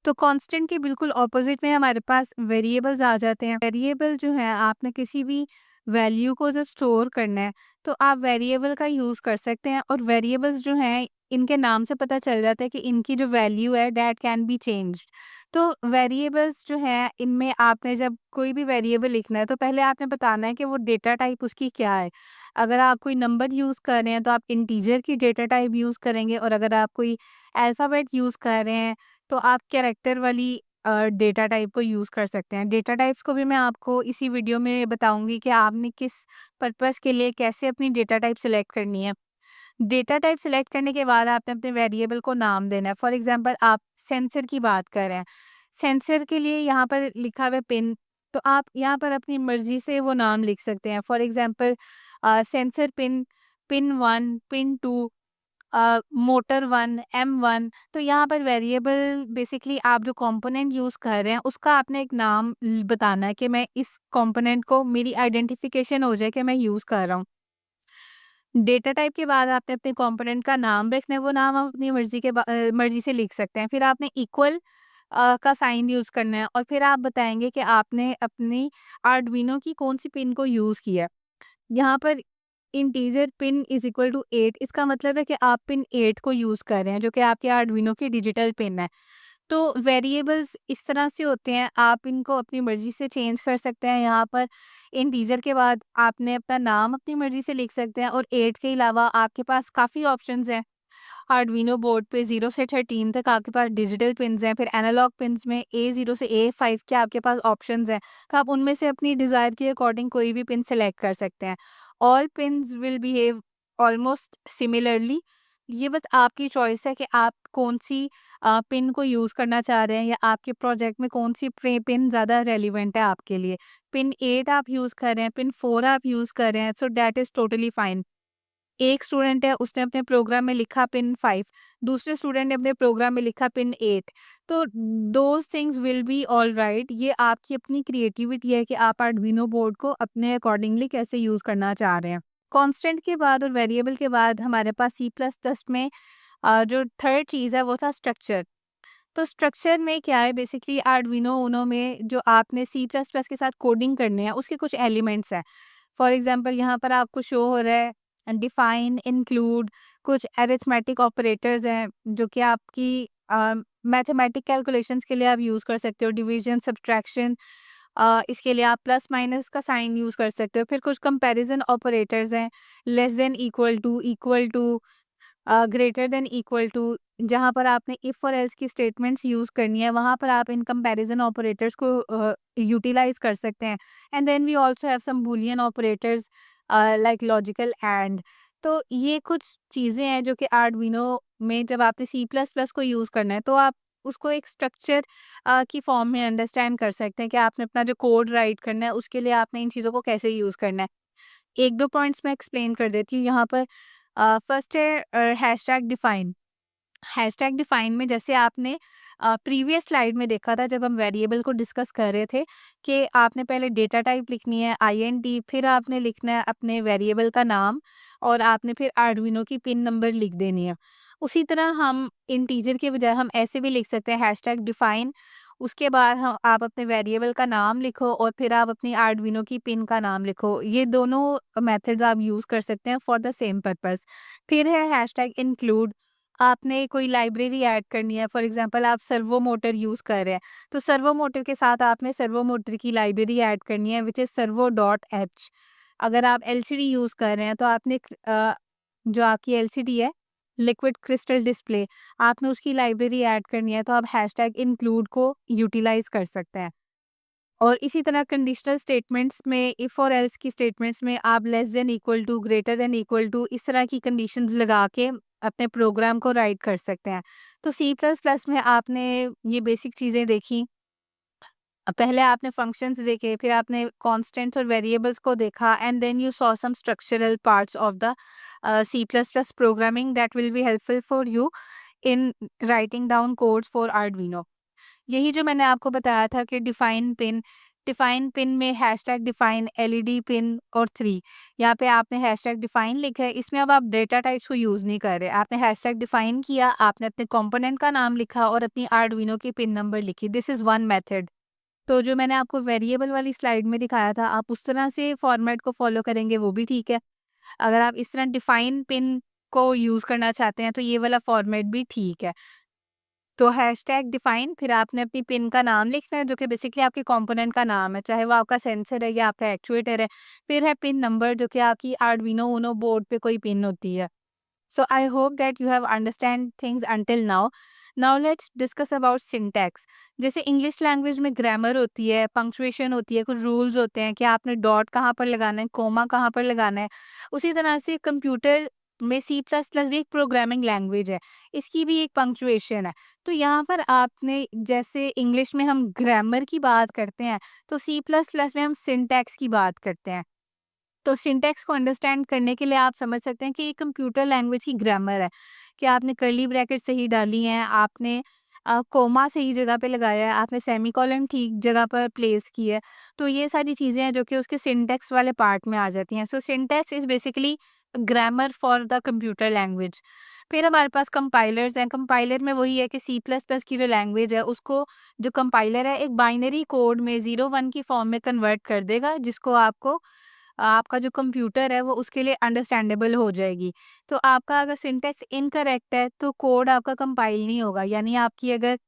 Speaker 1: तो कांस्टेंट के बिल्कुल ऑपोज़िट में हमारे पास वेरिएबल्स आ जाते हैं। वेरिएबल जो है आपने किसी भी वैल्यू को जब स्टोर करना है, तो आप वेरिएबल का यूज़ कर सकते हैं और वेरिएबल्स जो हैं, इनके नाम से पता चल जाता है कि इनकी जो वैल्यू है दैट कैन बी चेंज्ड। तो वेरिएबल्स जो हैं, इनमें आपने जब कोई भी वेरिएबल लिखना है, तो पहले आपने बताना है कि वो डेटा टाइप उसकी क्या है। अगर आप कोई नंबर यूज़ कर रहे हैं तो आप इंटीजर की डेटा टाइप यूज़ करेंगे, और अगर आप कोई अल्फ़ाबेट यूज़ कर रहे हैं तो आप कैरेक्टर वाली डेटा टाइप को यूज़ कर सकते हैं। डेटा टाइप्स को भी मैं आपको इसी वीडियो में बताऊँगी कि आपने किस पर्पज़ के लिए कैसे अपनी डेटा टाइप सेलेक्ट करनी है। डेटा टाइप सेलेक्ट करने के बाद आपने अपने वेरिएबल को नाम देना है। फॉर एग्ज़ाम्पल आप सेंसर की बात कर रहे हैं। सेंसर के लिए यहाँ पर लिखा हुआ है पिन, तो आप यहाँ पर अपनी मर्ज़ी से वो नाम लिख सकते हैं। For example sensor pin, pin 1, pin 2, motor 1, M1। तो यहाँ पर वेरिएबल बेसिकली आप जो कंपोनेंट यूज़ कर रहे हैं उसका आपने एक नाम बताना है कि मैं इस कंपोनेंट को मेरी आइडेंटिफिकेशन हो जाए कि मैं यूज़ कर रहा हूँ। डेटा टाइप के बाद आपने अपने कंपोनेंट का नाम रखना है, वो नाम आप अपनी मर्ज़ी से लिख सकते हैं। फिर आपने इक्वल का साइन यूज़ करना है, और फिर आप बताएँगे कि आपने अपनी आर्डुइनो की कौन-सी पिन को यूज़ किया है। यहाँ पर integer pin is equal to 8, इसका मतलब है कि आप पिन 8 को यूज़ कर रहे हैं, जो कि आपके आर्डुइनो की डिजिटल पिन है। तो वेरिएबल्स इस तरह से होते हैं, आप इनको अपनी मर्ज़ी से चेंज कर सकते हैं। यहाँ पर इंटीजर के बाद आपने अपना नाम अपनी मर्ज़ी से लिख सकते हैं, और 8 के अलावा आपके पास काफ़ी ऑप्शंस हैं। आर्डुइनो बोर्ड पे 0 से 13 तक आपके पास डिजिटल पिन्स हैं, फिर एनालॉग पिन्स में A0 से A5 के आपके पास ऑप्शंस हैं। तो आप उनमें से अपनी डिज़ायर के अकॉर्डिंग कोई भी पिन सेलेक्ट कर सकते हैं। All pins will behave almost similarly. ये बस आपकी चॉइस है कि आप कौन-सी पिन को यूज़ करना चाह रहे हैं, या आपके प्रोजेक्ट में कौन-सी पिन ज़्यादा रेलेवेंट है आपके लिए। पिन 8 आप यूज़ कर रहे हैं, पिन 4 आप यूज़ कर रहे हैं, so that is totally fine. एक स्टूडेंट है, उसने अपने प्रोग्राम में लिखा पिन 5, दूसरे स्टूडेंट ने अपने प्रोग्राम में लिखा पिन 8। तो those things will be alright. ये आपकी अपनी क्रिएटिविटी है कि आप आर्डुइनो बोर्ड को अपने अकॉर्डिंगली कैसे यूज़ करना चाह रहे हैं। कांस्टेंट के बाद और वेरिएबल के बाद हमारे पास सी प्लस प्लस में जो थर्ड चीज़ है वो था स्ट्रक्चर। तो स्ट्रक्चर में क्या है, बेसिकली आर्डुइनो ऊनो में जो आपने सी प्लस प्लस के साथ कोडिंग करने हैं उसके कुछ एलिमेंट्स हैं। फॉर एग्जांपल यहाँ पर आपको शो हो रहा है डिफाइन, इंक्लूड, कुछ अरिथमेटिक ऑपरेटर्स हैं जो कि आपकी मैथमेटिक कैलकुलेशंस के लिए आप यूज़ कर सकते हो, डिवीजन, सब्ट्रैक्शन, इसके लिए आप प्लस माइनस का साइन यूज़ कर सकते हो। फिर कुछ कंपैरिजन ऑपरेटर्स हैं, less than, equal to, greater than, equal to. जहाँ पर आपने इफ और एल्स की स्टेटमेंट्स यूज़ करनी है, वहाँ पर आप इन कंपैरिजन ऑपरेटर्स को यूटिलाइज़ कर सकते हैं। And then we also have some boolean operators like logical and. तो ये कुछ चीज़ें हैं जो कि आर्डुइनो में जब आपने सी प्लस प्लस को यूज़ करना है तो आप उसको एक स्ट्रक्चर की फॉर्म में अंडरस्टैंड कर सकते हैं कि आपने अपना जो कोड राइट करना है उसके लिए आपने इन चीज़ों को कैसे यूज़ करना है। 1-2 पॉइंट्स मैं एक्सप्लेन कर देती हूँ यहाँ पर। फर्स्ट है हैशटैग डिफाइन। हैशटैग डिफाइन में जैसे आपने प्रीवियस स्लाइड में देखा था जब हम वेरिएबल को डिस्कस कर रहे थे कि आपने पहले डेटा टाइप लिखनी है INT, फिर आपने लिखना है अपने वेरिएबल का नाम, और आपने फिर आर्डुइनो की पिन नंबर लिख देनी है। उसी तरह हम इंटीजर के बजाय हम ऐसे भी लिख सकते हैं हैशटैग डिफाइन, उसके बाद हम आप अपने वेरिएबल का नाम लिखो और फिर आप अपनी आर्डुइनो की पिन का नाम लिखो। ये दोनों मेथड्स आप यूज़ कर सकते हैं फॉर द सेम पर्पस। फिर है हैशटैग इंक्लूड। आपने कोई लाइब्रेरी ऐड करनी है, फॉर एग्जांपल आप सर्वो मोटर यूज़ कर रहे हैं, तो सर्वो मोटर के साथ आपने सर्वो मोटर की लाइब्रेरी ऐड करनी है which is servo dot H. अगर आप एलसीडी यूज़ कर रहे हैं तो आपने जो आपकी एलसीडी है, लिक्विड क्रिस्टल डिस्प्ले, आपने उसकी लाइब्रेरी ऐड करनी है तो आप हैशटैग इंक्लूड को यूटिलाइज़ कर सकते हैं। और इसी तरह कंडीशनल स्टेटमेंट्स में इफ और एल्स की स्टेटमेंट्स में आप less than, equal to, greater than, equal to, इस तरह की कंडीशंस लगा के अपने प्रोग्राम को राइट कर सकते हैं। तो सी प्लस प्लस में आपने ये बेसिक चीज़ें देखी। पहले आपने फंक्शंस देखे, फिर आपने कांस्टेंट्स और वेरिएबल्स को देखा, and then you saw some structural parts of the C plus plus programming that will be helpful for you in writing down codes for Arduino. यही जो मैंने आपको बताया था कि डिफाइन पिन में हैशटैग डिफाइन, एलईडी पिन और 3, यहाँ पे आपने हैशटैग डिफाइन लिखा है, इसमें अब आप डेटा टाइप्स को यूज़ नहीं कर रहे। आपने हैशटैग डिफाइन किया, आपने अपने कंपोनेंट का नाम लिखा और अपनी आर्डुइनो की पिन नंबर लिखी। This is one method. तो जो मैंने आपको वेरिएबल वाली स्लाइड में दिखाया था, आप उस तरह से फॉर्मेट को फॉलो करेंगे वो भी ठीक है। अगर आप इस तरह डिफाइन पिन को यूज़ करना चाहते हैं तो ये वाला फॉर्मेट भी ठीक है। तो हैशटैग डिफाइन, फिर आपने अपनी पिन का नाम लिखना है जो कि बेसिकली आपके कंपोनेंट का नाम है, चाहे वो आपका सेंसर है या आपका एक्चुएटर है। फिर है पिन नंबर जो कि आपकी आर्डुइनो ऊनो बोर्ड पे कोई पिन होती है। So I hope that you have understand things until now. Now let's discuss about syntax. जैसे इंग्लिश लैंग्वेज में ग्रामर होती है, पंक्चुएशन होती है, कुछ रूल्स होते हैं कि आपने डॉट कहाँ पर लगाना है, कोमा कहाँ पर लगाना है। उसी तरह से कंप्यूटर में सी प्लस प्लस भी एक प्रोग्रामिंग लैंग्वेज है, इसकी भी एक पंक्चुएशन है। तो यहाँ पर आपने जैसे इंग्लिश में हम ग्रामर की बात करते हैं, तो सी प्लस प्लस में हम सिंटैक्स की बात करते हैं। तो सिंटैक्स को अंडरस्टैंड करने के लिए आप समझ सकते हैं कि ये कंप्यूटर लैंग्वेज की ग्रामर है, कि आपने कर्ली ब्रैकेट सही डाली हैं, आपने कोमा सही जगह पे लगाया है, आपने सेमीकोलन ठीक जगह पर प्लेस की है। तो ये सारी चीज़ें हैं जो कि उसके सिंटैक्स वाले पार्ट में आ जाती हैं। So syntax is basically grammar for the computer language. फिर हमारे पास कंपाइलर्स हैं, कंपाइलर में वही है कि सी प्लस प्लस की जो लैंग्वेज है उसको, जो कंपाइलर है एक बाइनरी कोड में 0-1 की फॉर्म में कन्वर्ट कर देगा, जिसको आपका जो कंप्यूटर है वो उसके लिए अंडरस्टैंडेबल हो जाएगी। तो आपका अगर सिंटैक्स इनकरेक्ट है तो कोड आपका कंपाइल नहीं होगा। यानी आपकी अगर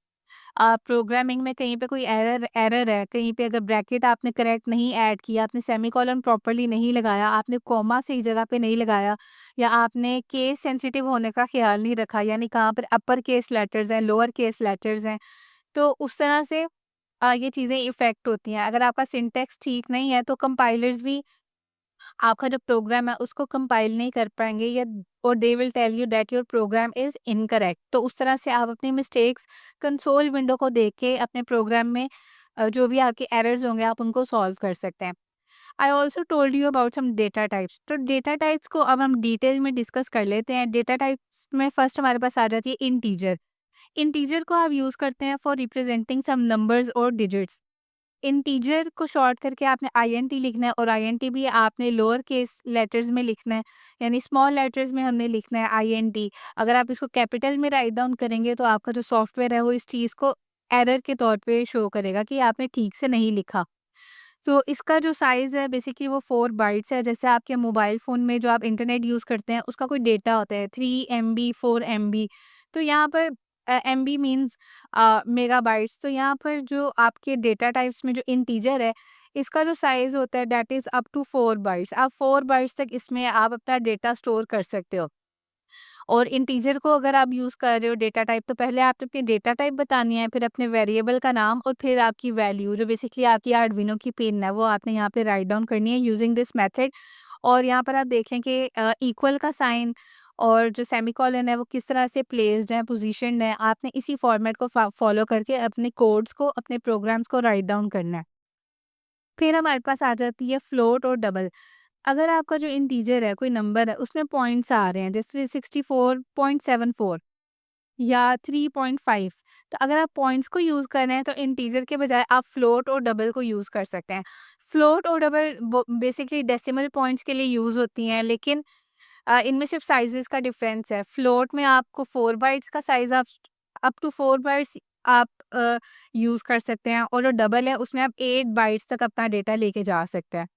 Speaker 1: प्रोग्रामिंग में कहीं पे कोई एरर एरर है, कहीं पे अगर ब्रैकेट आपने करेक्ट नहीं ऐड किया, आपने सेमीकोलन प्रॉपर्ली नहीं लगाया, आपने कॉमा सही जगह पे नहीं लगाया, या आपने केस सेंसिटिव होने का ख्याल नहीं रखा, यानी कहाँ पर अपर केस लेटर्स हैं, लोअर केस लेटर्स हैं, तो उस तरह से ये चीज़ें इफ़ेक्ट होती हैं। अगर आपका सिंटैक्स ठीक नहीं है तो कंपाइलर्स भी आपका जो प्रोग्राम है उसको कंपाइल नहीं कर पाएँगे, या और they will tell you that your program is incorrect. तो उस तरह से आप अपनी मिस्टेक्स कंसोल विंडो को देख के अपने प्रोग्राम में जो भी आपके एरर्स होंगे आप उनको सॉल्व कर सकते हैं। I also told you about some data types. तो डेटा टाइप्स को अब हम डिटेल में डिस्कस कर लेते हैं। डेटा टाइप्स में फर्स्ट हमारे पास आ जाती है इंटीजर। इंटीजर को आप यूज़ करते हैं फॉर रिप्रेजेंटिंग सम नंबर्स और डिजिट्स। इंटीजर को शॉर्ट करके आपने आईएनटी लिखना है, और आईएनटी भी आपने लोअर केस लेटर्स में लिखना है, यानी स्मॉल लेटर्स में हमने लिखना है आईएनटी। अगर आप इसको कैपिटल में राइट डाउन करेंगे तो आपका जो सॉफ्टवेयर है वो इस चीज़ को एरर के तौर पे शो करेगा कि आपने ठीक से नहीं लिखा। तो इसका जो साइज़ है बेसिकली वो 4 बाइट्स है। जैसे आपके मोबाइल फ़ोन में जो आप इंटरनेट यूज़ करते हैं उसका कोई डेटा होता है 3 एमबी, 4 एमबी। तो यहाँ पर एमबी मीन्स मेगाबाइट्स। तो यहाँ पर जो आपके डेटा टाइप्स में जो इंटीजर है, इसका जो साइज़ होता है that is up to 4 bytes. आप 4 बाइट्स तक इसमें आप अपना डेटा स्टोर कर सकते हो। और इंटीजर को अगर आप यूज़ कर रहे हो डेटा टाइप, तो पहले आपने अपनी डेटा टाइप बतानी है, फिर अपने वेरिएबल का नाम, और फिर आपकी वैल्यू जो बेसिकली आपकी आर्डुइनो की पिन है वो आपने यहाँ पे राइट डाउन करनी है यूजिंग दिस मेथड। और यहाँ पर आप देखें कि इक्वल का साइन और जो सेमीकोलन है वो किस तरह से प्लेस्ड है, पोजीशनड है। आपने इसी फॉर्मेट को फॉलो करके अपने कोड्स को, अपने प्रोग्राम्स को राइट डाउन करना है। फिर हमारे पास आ जाती है फ्लोट और डबल। अगर आपका जो इंटीजर है, कोई नंबर है, उसमें पॉइंट्स आ रहे हैं जैसे 64.74 या 3.5, तो अगर आप पॉइंट्स को यूज़ कर रहे हैं तो इंटीजर के बजाय आप फ्लोट और डबल को यूज़ कर सकते हैं। फ्लोट और डबल बेसिकली डेसिमल पॉइंट्स के लिए यूज़ होती हैं, लेकिन इनमें सिर्फ साइजेस का डिफरेंस है। फ्लोट में आपको 4 बाइट्स का साइज़ आप अप टू 4 बाइट्स आप यूज़ कर सकते हैं, और जो डबल है उसमें आप 8 बाइट्स तक अपना डेटा लेके जा सकते हैं।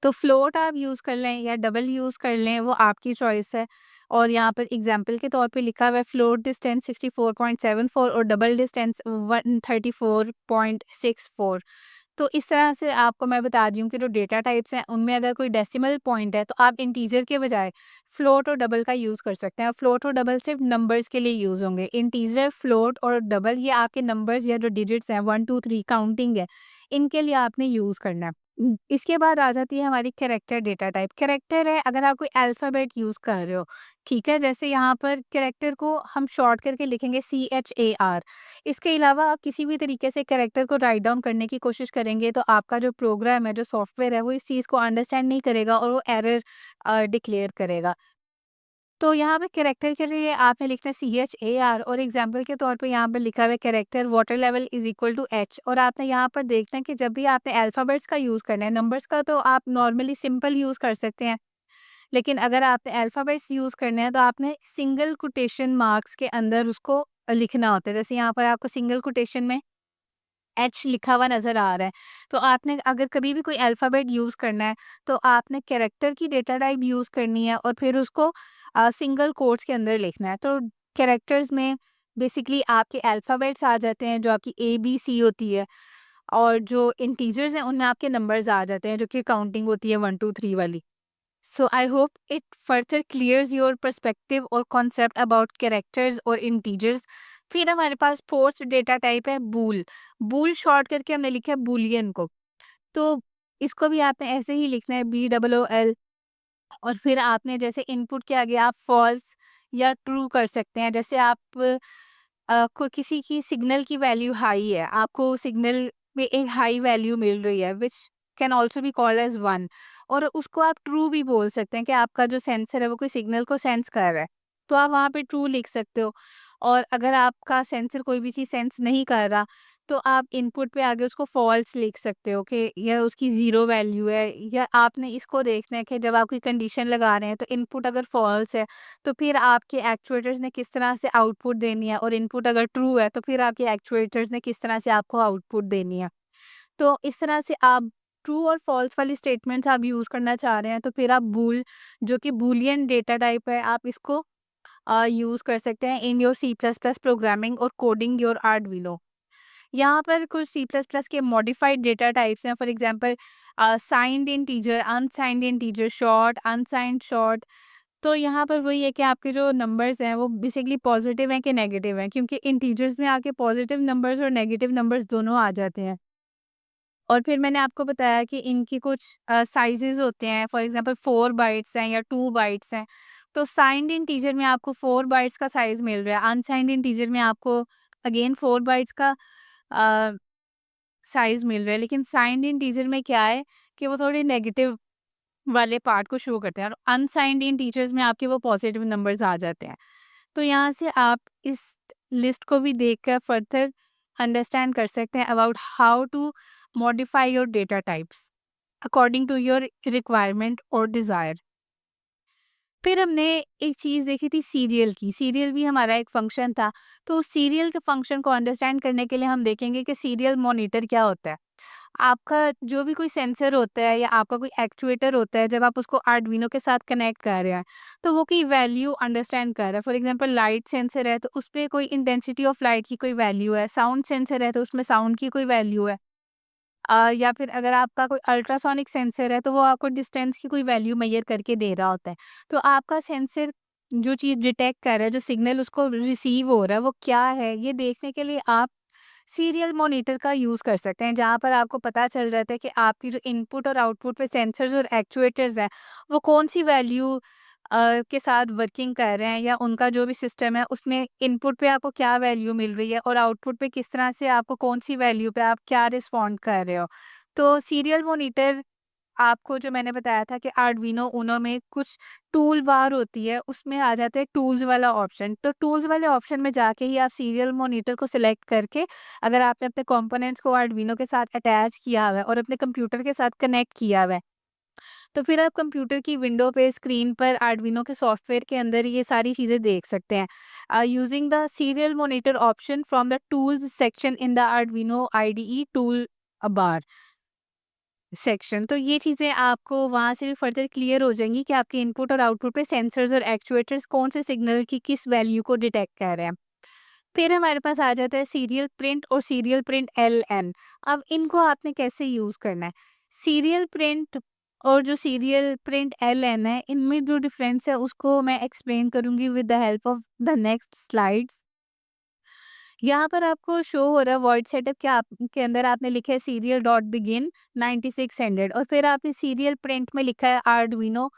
Speaker 1: तो फ्लोट आप यूज़ कर लें या डबल यूज़ कर लें, वो आपकी चॉइस है। और यहाँ पर एग्जांपल के तौर पे लिखा हुआ है फ्लोट डिस्टेंस 64.74 और डबल डिस्टेंस 134.64। तो इस तरह से आपको मैं बता रही हूँ कि जो डेटा टाइप्स हैं उनमें अगर कोई डेसिमल पॉइंट है तो आप इंटीजर के बजाय फ्लोट और डबल का यूज़ कर सकते हैं। फ्लोट और डबल सिर्फ नंबर्स के लिए यूज़ होंगे। इंटीजर, फ्लोट और डबल ये आपके नंबर्स या जो डिजिट्स हैं 1, 2, 3 काउंटिंग है, इनके लिए आपने यूज़ करना है। इसके बाद आ जाती है हमारी कैरेक्टर डेटा टाइप। कैरेक्टर है अगर आप कोई अल्फ़ाबेट यूज़ कर रहे हो, ठीक है? जैसे यहाँ पर कैरेक्टर को हम शॉर्ट करके लिखेंगे CHAR। इसके अलावा आप किसी भी तरीके से कैरेक्टर को राइट डाउन करने की कोशिश करेंगे तो आपका जो प्रोग्राम है, जो सॉफ्टवेयर है, वो इस चीज़ को अंडरस्टैंड नहीं करेगा और वो एरर डिक्लेयर करेगा। तो यहाँ पे कैरेक्टर के लिए आपने लिखना है CHAR, और एग्जाम्पल के तौर पे यहाँ पर लिखा हुआ है character water level is equal to H। और आपने यहाँ पर देखना है कि जब भी आपने अल्फ़ाबेट्स का यूज़ करना है, नंबर्स का तो आप नॉर्मली सिंपल यूज़ कर सकते हैं, लेकिन अगर आपने अल्फ़ाबेट्स यूज़ करने हैं तो आपने सिंगल कोटेशन मार्क्स के अंदर उसको लिखना होता है। जैसे यहाँ पर आपको सिंगल कोटेशन में एच लिखा हुआ नज़र आ रहा है, तो आपने अगर कभी भी कोई अल्फ़ाबेट यूज़ करना है, तो आपने कैरेक्टर की डेटा टाइप यूज़ करनी है और फिर उसको सिंगल कोट्स के अंदर लिखना है। तो कैरेक्टर्स में बेसिकली आपके अल्फ़ाबेट्स आ जाते हैं जो आपकी ए, बी, सी होती है और जो इंटीजर्स हैं उनमें आपके नंबर्स आ जाते हैं जो कि काउंटिंग होती है 1, 2, 3 वाली। So I hope it further clears your perspective और concept about characters और integers। फिर हमारे पास फोर्थ डेटा टाइप है बूल। बूल शॉर्ट करके हमने लिखा है बूलियन को। तो इसको भी आपने ऐसे ही लिखना है BOOL। और फिर आपने जैसे इनपुट के आगे आप फॉल्स या ट्रू कर सकते हैं। जैसे आप को किसी की सिग्नल की वैल्यू हाई है, आपको सिग्नल में एक हाई वैल्यू मिल रही है which can also be called as 1, और उसको आप ट्रू भी बोल सकते हैं कि आपका जो सेंसर है वो कोई सिग्नल को सेंस कर रहा है, तो आप वहाँ पे ट्रू लिख सकते हो। और अगर आपका सेंसर कोई भी चीज़ सेंस नहीं कर रहा, तो आप इनपुट पे आगे उसको फॉल्स लिख सकते हो कि यह उसकी ज़ीरो वैल्यू है। या आपने इसको देखना है कि जब आप कोई कंडीशन लगा रहे हैं तो इनपुट अगर फॉल्स है तो फिर आपके एक्चुएटर्स ने किस तरह से आउटपुट देनी है, और इनपुट अगर ट्रू है तो फिर आपके एक्चुएटर्स ने किस तरह से आपको आउटपुट देनी है। तो इस तरह से आप ट्रू और फॉल्स वाली स्टेटमेंट्स आप यूज़ करना चाह रहे हैं तो फिर आप बूल, जो कि बूलियन डेटा टाइप है, आप इसको यूज़ कर सकते हैं in your C plus plus programming और कोडिंग योर आर्डुइनो। यहाँ पर कुछ सी प्लस प्लस के मॉडिफाइड डेटा टाइप्स हैं। For example signed integer, unsigned integer, short, unsigned short. तो यहाँ पर वही है कि आपके जो नंबर्स हैं वो बेसिकली पॉजिटिव हैं कि नेगेटिव हैं, क्योंकि इंटीजर्स में आके पॉजिटिव नंबर्स और नेगेटिव नंबर्स दोनों आ जाते हैं। और फिर मैंने आपको बताया कि इनकी कुछ साइजेस होते हैं। फॉर एग्जांपल 4 बाइट्स हैं या 2 बाइट्स हैं। तो साइंड इंटीजर में आपको 4 बाइट्स का साइज़ मिल रहा है, अनसाइंड इंटीजर में आपको अगेन 4 बाइट्स का अ, साइज़ मिल रहा है। लेकिन साइंड इंटीजर में क्या है कि वो थोड़े नेगेटिव वाले पार्ट को शो करते हैं, और अनसाइंड इंटीजर्स में आपके वो पॉजिटिव नंबर्स आ जाते हैं। तो यहाँ से आप इस लिस्ट को भी देखकर फर्दर अंडरस्टैंड कर सकते हैं about how to modify your data types according to your requirement और डिज़ायर। फिर हमने एक चीज़ देखी थी सीरियल की। सीरियल भी हमारा एक फंक्शन था। तो उस सीरियल के फंक्शन को अंडरस्टैंड करने के लिए हम देखेंगे कि सीरियल मॉनिटर क्या होता है। आपका जो भी कोई सेंसर होता है या आपका कोई एक्चुएटर होता है, जब आप उसको आर्डुइनो के साथ कनेक्ट कर रहे हैं, तो वो कोई वैल्यू अंडरस्टैंड कर रहा है। फॉर एग्जांपल लाइट सेंसर है तो उसपे कोई इंटेंसिटी ऑफ लाइट की कोई वैल्यू है, साउंड सेंसर है तो उसमें साउंड की कोई वैल्यू है। या फिर अगर आपका कोई अल्ट्रासोनिक सेंसर है तो वो आपको डिस्टेंस की कोई वैल्यू मेजर करके दे रहा होता है। तो आपका सेंसर जो चीज़ डिटेक्ट कर रहा है, जो सिग्नल उसको रिसीव हो रहा है वो क्या है, ये देखने के लिए आप सीरियल मॉनिटर का यूज़ कर सकते हैं, जहाँ पर आपको पता चल जाता है कि आपकी जो इनपुट और आउटपुट पे सेंसर्स और एक्चुएटर्स हैं, वो कौन-सी वैल्यू के साथ वर्किंग कर रहे हैं, या उनका जो भी सिस्टम है उसमें इनपुट पे आपको क्या वैल्यू मिल रही है और आउटपुट पे किस तरह से आपको कौन-सी वैल्यू पे आप क्या रिस्पॉन्ड कर रहे हो। तो सीरियल मॉनिटर आपको जो मैंने बताया था कि आर्डुइनो ऊनो में कुछ टूल बार होती है, उसमें आ जाता है टूल्स वाला ऑप्शन। तो टूल्स वाले ऑप्शन में जाके ही आप सीरियल मॉनिटर को सिलेक्ट करके, अगर आपने अपने कंपोनेंट्स को आर्डुइनो के साथ अटैच किया हुआ है और अपने कंप्यूटर के साथ कनेक्ट किया हुआ है, तो फिर आप कंप्यूटर की विंडो पे स्क्रीन पर आर्डुइनो के सॉफ्टवेयर के अंदर ये सारी चीज़ें देख सकते हैं using the serial monitor option from the tools section in the Arduino IDE tool bar section. तो ये चीज़ें आपको वहाँ से भी फर्दर क्लियर हो जाएंगी कि आपके इनपुट और आउटपुट पे सेंसर्स और एक्चुएटर्स कौन से सिग्नल की किस वैल्यू को डिटेक्ट कर रहे हैं। फिर हमारे पास आ जाता है सीरियल प्रिंट और सीरियल प्रिंट LN। अब इनको आपने कैसे यूज़ करना है? सीरियल प्रिंट और जो सीरियल प्रिंट LN है, इनमें जो डिफरेंस है उसको मैं एक्सप्लेन करूँगी with the help of the next slides. यहाँ पर आपको शो हो रहा है वर्ड सेटअप के आप के अंदर आपने लिखा है सीरियल डॉट बिगिन 9600, और फिर आपने सीरियल प्रिंट में लिखा है आर्डुइनो।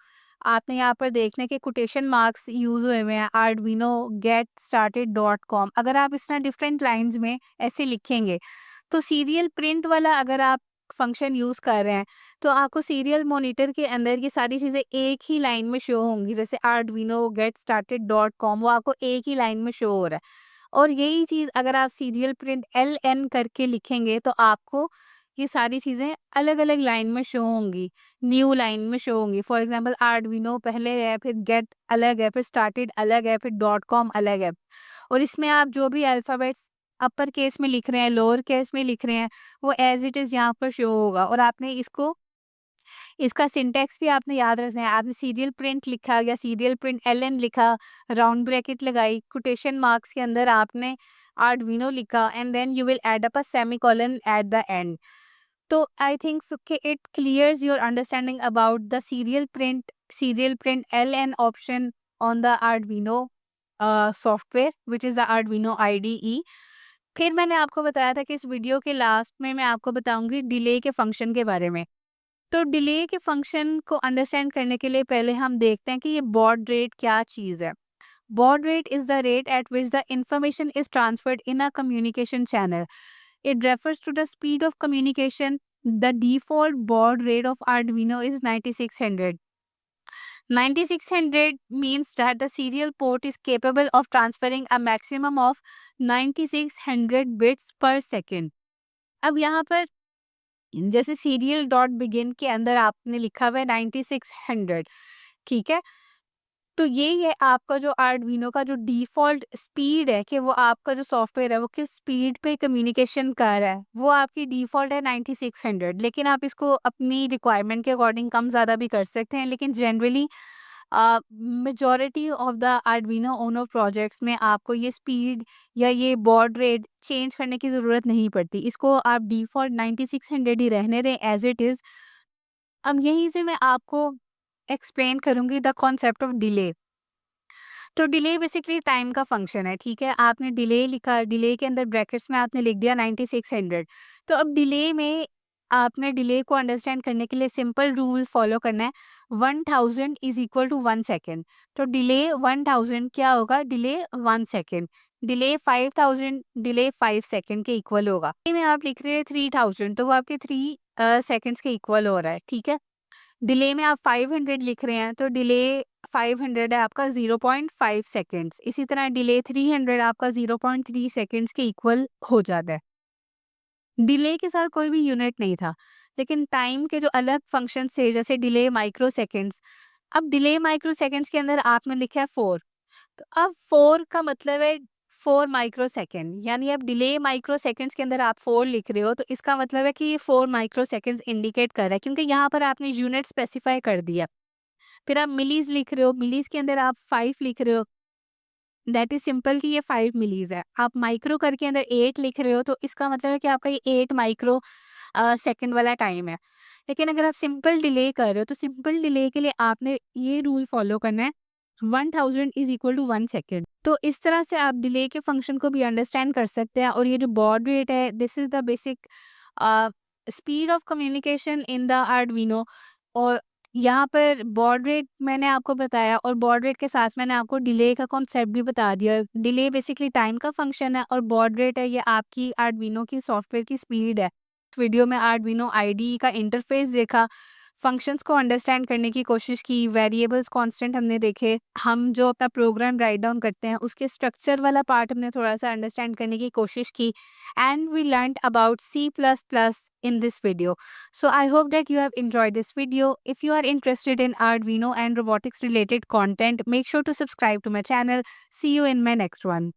Speaker 1: आपने यहाँ पर देखने के कोटेशन मार्क्स यूज हुए हुए हैं, Arduino get started dot com. अगर आप इस तरह डिफरेंट लाइंस में ऐसे लिखेंगे, तो सीरियल प्रिंट वाला अगर आप फंक्शन यूज कर रहे हैं, तो आपको सीरियल मॉनिटर के अंदर ये सारी चीजें एक ही लाइन में शो होंगी। जैसे Arduino get started dot com, वो आपको एक ही लाइन में शो हो रहा है। और यही चीज़ अगर आप सीरियल प्रिंट LN करके लिखेंगे, तो आपको ये सारी चीज़ें अलग-अलग लाइन में शो होंगी, न्यू लाइन में शो होंगी। फॉर एग्ज़ाम्पल आर्डुइनो पहले है, फिर गेट अलग है, फिर स्टार्टेड अलग है, फिर डॉट कॉम अलग है। और इसमें आप जो भी अल्फ़ाबेट्स अपर केस में लिख रहे हैं, लोअर केस में लिख रहे हैं, वो एज़ इट इज़ यहाँ पर शो होगा। और आपने इसको
Speaker 2: इसका सिंटैक्स भी आपने याद रखना है। आपने सीरियल प्रिंट लिखा या सीरियल प्रिंट एलएन लिखा, राउंड ब्रैकेट लगाई, कोटेशन मार्क्स के अंदर आपने आर्डुइनो लिखा and then you will add up a semicolon at the end. तो आई थिंक सो कि it clears your understanding about the serial print LN option on the Arduino software which is the Arduino IDE। फिर मैंने आपको बताया था कि इस video के लास्ट में मैं आपको बताऊंगी डिले के फंक्शन के बारे में। तो डिले के फंक्शन को अंडरस्टैंड करने के लिए पहले हम देखते हैं कि ये बॉड रेट क्या चीज़ है। Baud rate is the rate at which the information is transferred in a communication channel. It refers to the speed of communication. The default baud rate of Arduino is 9600. 9600 means that the serial port is capable of transferring a maximum of 9600 bits per second. अब यहाँ पर जैसे serial dot begin के अंदर आपने लिखा हुआ है 9600, ठीक है। तो ये आपका जो आर्डुइनो का जो डिफ़ॉल्ट स्पीड है कि वो आपका जो सॉफ्टवेयर है वो किस स्पीड पे कम्युनिकेशन कर रहा है, वो आपकी डिफ़ॉल्ट है 9600। लेकिन आप इसको अपनी रिक्वायरमेंट के अकॉर्डिंग कम ज़्यादा भी कर सकते हैं। लेकिन generally majority of the Arduino Uno projects में आपको ये स्पीड या ये बॉड रेट चेंज करने की ज़रूरत नहीं पड़ती। इसको आप डिफ़ॉल्ट 9600 ही रहने दें एज़ इट इज़। अब यहीं से मैं आपको एक्सप्लेन करूँगी द कॉन्सेप्ट ऑफ डिले। तो डिले बेसिकली टाइम का फंक्शन है, ठीक है। आपने डिले लिखा, डिले के अंदर ब्रैकेट्स में आपने लिख दिया 9600। तो अब डिले में आपने डिले को अंडरस्टैंड करने के लिए सिंपल रूल फॉलो करना है। 1000 इज इक्वल टू 1 सेकेंड। तो डिले 1000 क्या होगा, delay 1 second. Delay 5000 delay 5 second के इक्वल होगा। में आप लिख रहे हैं 3000 तो वो आपके 3 सेकेंड्स के इक्वल हो रहा है, ठीक है। डिले में आप 500 लिख रहे हैं तो डिले 500 है आपका 0.5 सेकेंड्स। इसी तरह डिले 300 आपका 0.3 सेकेंड्स के इक्वल हो जाता है। डिले के साथ कोई भी यूनिट नहीं था, लेकिन टाइम के जो अलग फंक्शन थे जैसे डिले माइक्रो सेकेंड्स। अब डिले माइक्रो सेकेंड्स के अंदर आपने लिखा है 4। तो अब 4 का मतलब है 4 माइक्रो सेकेंड, यानी अब डिले माइक्रो सेकेंड्स के अंदर आप 4 लिख रहे हो तो इसका मतलब है कि ये 4 माइक्रो सेकेंड्स इंडिकेट कर रहा है, क्योंकि यहाँ पर आपने यूनिट स्पेसिफाई कर दिया। फिर आप मिलीज़ लिख रहे हो, मिलीज़ के अंदर आप 5 लिख रहे हो, दैट इज़ सिंपल कि ये 5 मिलीज़ है। आप माइक्रो करके अंदर 8 लिख रहे हो तो इसका मतलब है कि आपका ये 8 माइक्रो सेकंड वाला टाइम है। लेकिन अगर आप सिंपल डिले कर रहे हो तो सिंपल डिले के लिए आपने ये रूल फॉलो करना है, 1000 इज़ इक्वल टू 1 सेकंड। तो इस तरह से आप डिले के फंक्शन को भी अंडरस्टैंड कर सकते हैं। और ये जो बॉड रेट है, this is the basic speed of communication in the Arduino. और यहाँ पर बॉड रेट मैंने आपको बताया और बॉड रेट के साथ मैंने आपको डिले का कॉन्सेप्ट भी बता दिया। डिले बेसिकली टाइम का फंक्शन है और बॉड रेट है ये आपकी आर्डुइनो की सॉफ्टवेयर की स्पीड है। वीडियो में आर्डुइनो IDE का इंटरफेस देखा, फंक्शंस को अंडरस्टैंड करने की कोशिश की, वेरिएबल्स कांस्टेंट हमने देखे, हम जो अपना प्रोग्राम राइट डाउन करते हैं उसके स्ट्रक्चर वाला पार्ट हमने थोड़ा सा अंडरस्टैंड करने की कोशिश की, and we learned about C++ in this video. So I hope that you have enjoyed this video. If you are interested in Arduino and robotics related content, make sure to subscribe to my channel. See you in my next one.